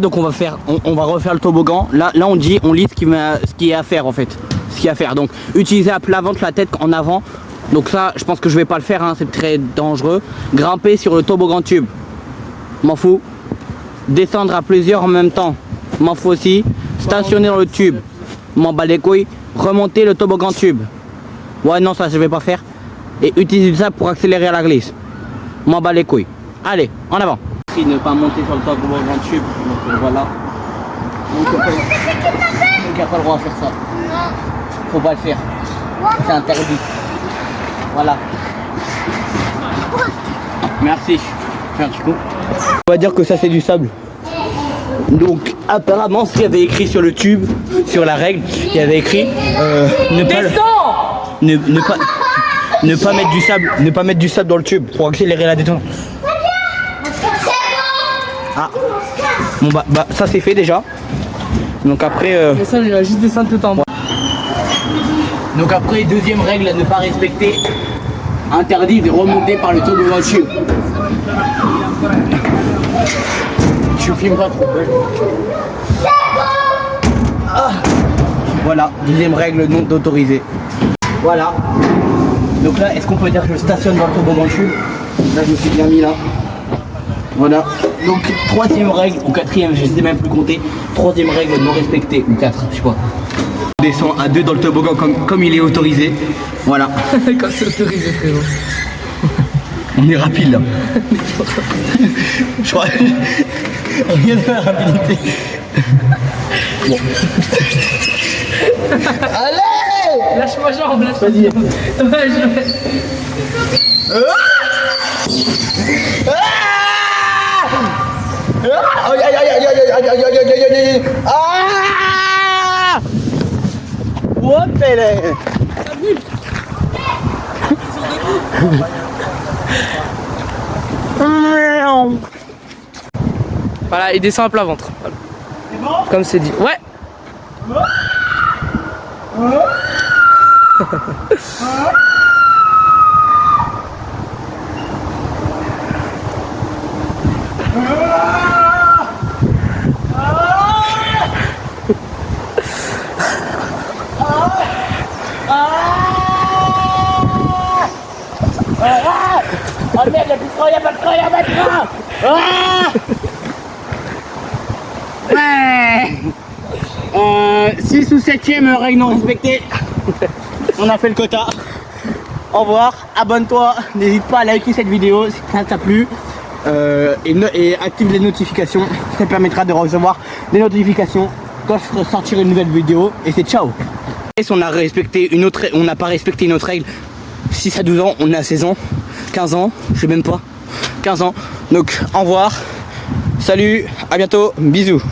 Donc on va refaire le toboggan. Là on lit ce qui est à faire en fait. Ce qu'il y a à faire. Donc utiliser à plat ventre la tête en avant. Donc ça je pense que je vais pas le faire, hein, c'est très dangereux. Grimper sur le toboggan tube. M'en fous. Descendre à plusieurs en même temps. M'en fous aussi. Stationner dans le tube. M'en bats les couilles. Remonter le toboggan tube. Ouais non ça je vais pas faire. Et utiliser ça pour accélérer à la glisse. M'en bats les couilles. Allez, en avant. Ne pas monter sur le toboggan tube. Donc voilà. Donc il n'y a pas le droit à faire ça. Faut pas le faire. C'est interdit. Voilà. Merci. Fais un petit coup. On va dire que ça c'est du sable. Donc apparemment ce qu'il y avait écrit sur le tube, sur la règle, il y avait écrit ne pas mettre du sable dans le tube pour accélérer la détente. Ah bon bah ça c'est fait déjà. Donc après mais ça il va juste descendre tout en bas. Donc après deuxième règle à ne pas respecter, interdit de remonter par le toboggan tube. Tu filmes pas trop. Ah. Voilà, deuxième règle non autorisée. Voilà. Donc là est-ce qu'on peut dire que je stationne dans le toboggan tube? Là je me suis bien mis là. Voilà, donc troisième règle, ou quatrième, je sais même plus compter. Troisième règle non respectée, ou 4, je sais pas. On descend à 2 dans le toboggan comme il est autorisé. Voilà. Comme c'est autorisé frérot. On est rapide là. Je crois. Regarde la rapidité. Bon. Allez! Lâche-moi jambe, lâche-moi. Vas-y. Ouais, je vais. Voilà, il descend à plat ventre. Voilà. Comme c'est dit. Ouais. Oh merde, y'a plus de frein, y'a pas de frein, y'a pas de frein. Ouais. 6 ou 7ème règle non respectée. On a fait le quota. Au revoir, abonne-toi, n'hésite pas à liker cette vidéo si ça t'a plu. Et active les notifications, ça permettra de recevoir des notifications quand je ferai sortir une nouvelle vidéo. Et c'est ciao. Et si on a respecté une autre, on n'a pas respecté une autre règle. 6 à 12 ans, on est à 16 ans, 15 ans, je sais même pas, 15 ans. Donc au revoir, salut, à bientôt, bisous.